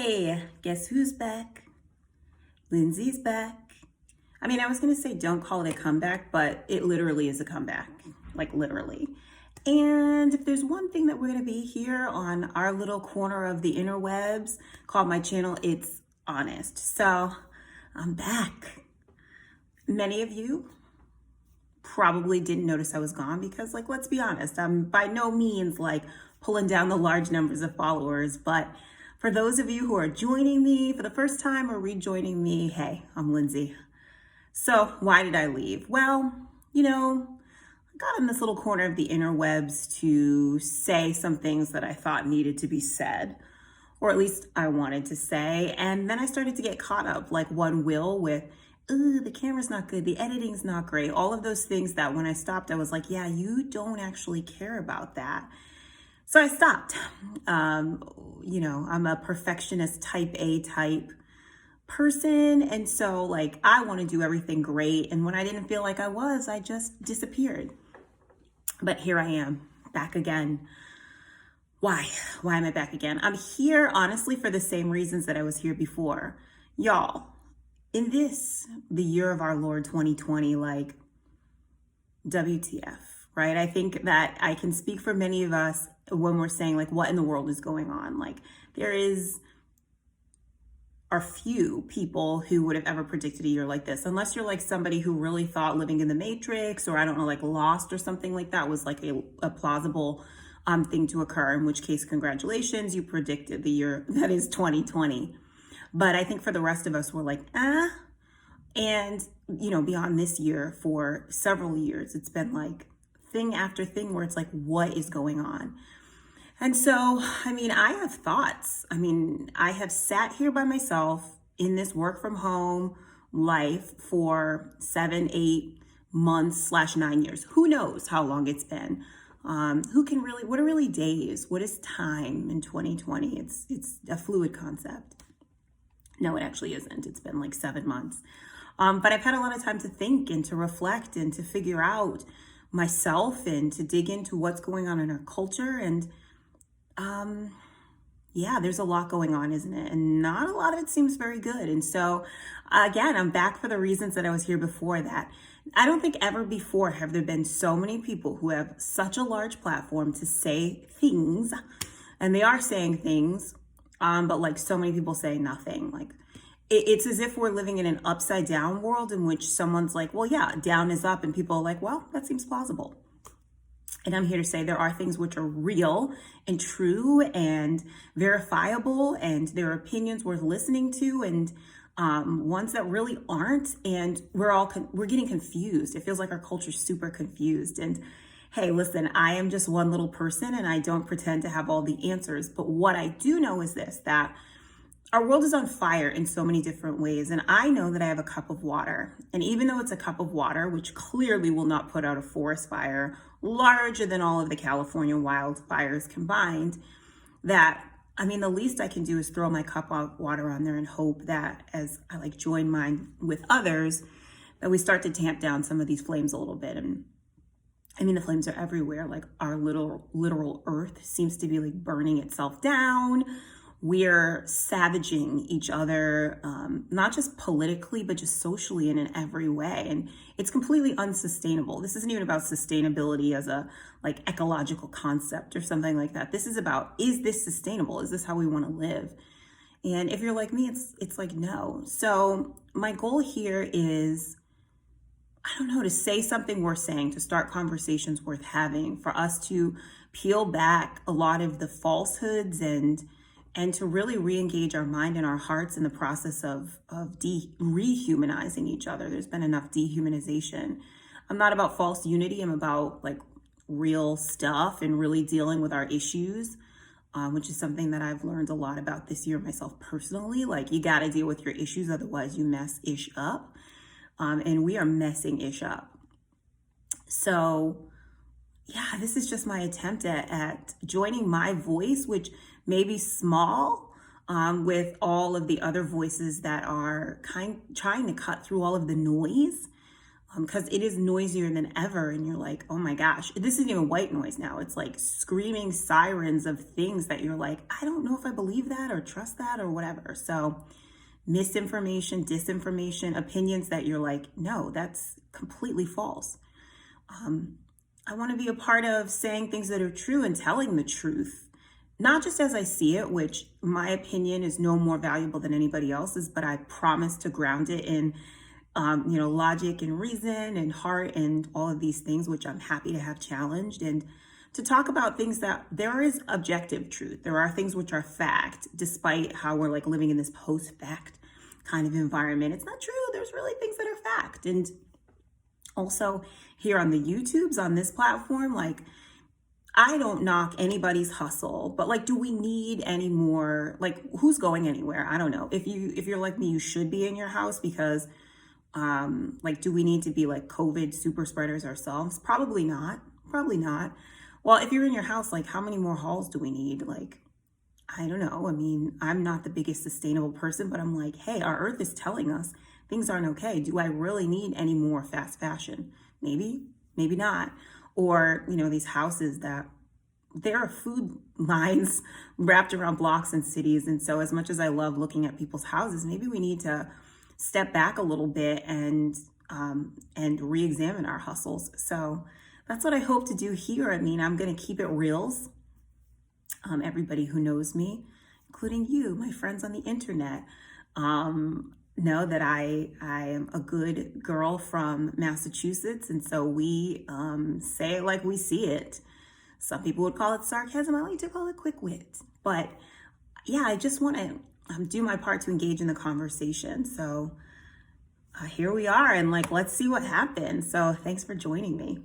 Hey, guess who's back? Lindsay's back. I mean, I was going to say don't call it a comeback, but it literally is a comeback. Like, literally. And if there's one thing that we're going to be here on our little corner of the interwebs called my channel, it's honest. So I'm back. Many of you probably didn't notice I was gone because, like, let's be honest, I'm by no means like pulling down the large numbers of followers, but for those of you who are joining me for the first time or rejoining me, hey, I'm Lindsay. So why did I leave? Well, I got in this little corner of the interwebs to say some things that I thought needed to be said, or at least I wanted to say. And then I started to get caught up, like one will, with, ooh, the camera's not good, the editing's not great, all of those things that when I stopped, I was like, yeah, you don't actually care about that. So I stopped. I'm a perfectionist type A type person. And so like, I want to do everything great. And when I didn't feel like I was, I just disappeared. But here I am back again. Why am I back again? I'm here honestly for the same reasons that I was here before. Y'all, in the year of our Lord 2020, like WTF, right? I think that I can speak for many of us when we're saying like, what in the world is going on? Like are few people who would have ever predicted a year like this, unless you're like somebody who really thought Living in the Matrix, or I don't know, like Lost or something like that was like a plausible thing to occur, in which case, congratulations, you predicted the year that is 2020. But I think for the rest of us, we're like, and beyond this year, for several years, it's been like thing after thing where it's like, what is going on? And so, I have thoughts. I have sat here by myself in this work from home life for 7, 8 months / 9 years. Who knows how long it's been? What are really days? What is time in 2020? It's a fluid concept. No, it actually isn't. It's been like 7 months. But I've had a lot of time to think and to reflect and to figure out myself and to dig into what's going on in our culture. And there's a lot going on, isn't it? And not a lot of it seems very good. And so, again, I'm back for the reasons that I was here before that. I don't think ever before have there been so many people who have such a large platform to say things, and they are saying things, but like so many people say nothing. Like it's as if we're living in an upside down world in which someone's like, well, yeah, down is up, and people are like, well, that seems plausible. And I'm here to say there are things which are real and true and verifiable, and there are opinions worth listening to, and ones that really aren't. And we're getting confused. It feels like our culture's super confused. And hey, listen, I am just one little person, and I don't pretend to have all the answers. But what I do know is this, that our world is on fire in so many different ways. And I know that I have a cup of water. And even though it's a cup of water, which clearly will not put out a forest fire larger than all of the California wildfires combined, the least I can do is throw my cup of water on there and hope that as I join mine with others, that we start to tamp down some of these flames a little bit. And the flames are everywhere. Like our literal earth seems to be like burning itself down. We're savaging each other, not just politically, but just socially and in every way. And it's completely unsustainable. This isn't even about sustainability as a ecological concept or something like that. This is about, is this sustainable? Is this how we want to live? And if you're like me, it's like, no. So my goal here is, to say something worth saying, to start conversations worth having, for us to peel back a lot of the falsehoods and to really re-engage our mind and our hearts in the process of rehumanizing each other. There's been enough dehumanization. I'm not about false unity. I'm about real stuff and really dealing with our issues, which is something that I've learned a lot about this year myself personally. You got to deal with your issues, otherwise you mess ish up. And we are messing ish up. So yeah, this is just my attempt at joining my voice, which may be small, with all of the other voices that are trying to cut through all of the noise, because it is noisier than ever. And you're like, oh my gosh, this isn't even white noise now. It's like screaming sirens of things that you're like, I don't know if I believe that or trust that or whatever. So misinformation, disinformation, opinions that you're like, no, that's completely false. I want to be a part of saying things that are true and telling the truth, not just as I see it, which my opinion is no more valuable than anybody else's, but I promise to ground it in, logic and reason and heart and all of these things, which I'm happy to have challenged, and to talk about things that there is objective truth. There are things which are fact, despite how we're like living in this post-fact kind of environment. It's not true. There's really things that are fact. And also here on the YouTubes, on this platform, like, I don't knock anybody's hustle, but like, do we need any more? Like, who's going anywhere? I don't know. If you're like me, you should be in your house because, like, do we need to be like COVID super spreaders ourselves? Probably not. Probably not. Well, if you're in your house, like, how many more halls do we need? Like, I don't know. I mean, I'm not the biggest sustainable person, but I'm like, hey, our earth is telling us things aren't okay. Do I really need any more fast fashion? Maybe, maybe not. Or, these houses that there are food lines wrapped around blocks in cities. And so as much as I love looking at people's houses, maybe we need to step back a little bit and re-examine our hustles. So that's what I hope to do here. I mean, I'm going to keep it reals. Everybody who knows me, including you, my friends on the internet, know that I am a good girl from Massachusetts. And so we say it like we see it. Some people would call it sarcasm. I like to call it quick wit. But yeah, I just want to do my part to engage in the conversation. So here we are. And like, let's see what happens. So thanks for joining me.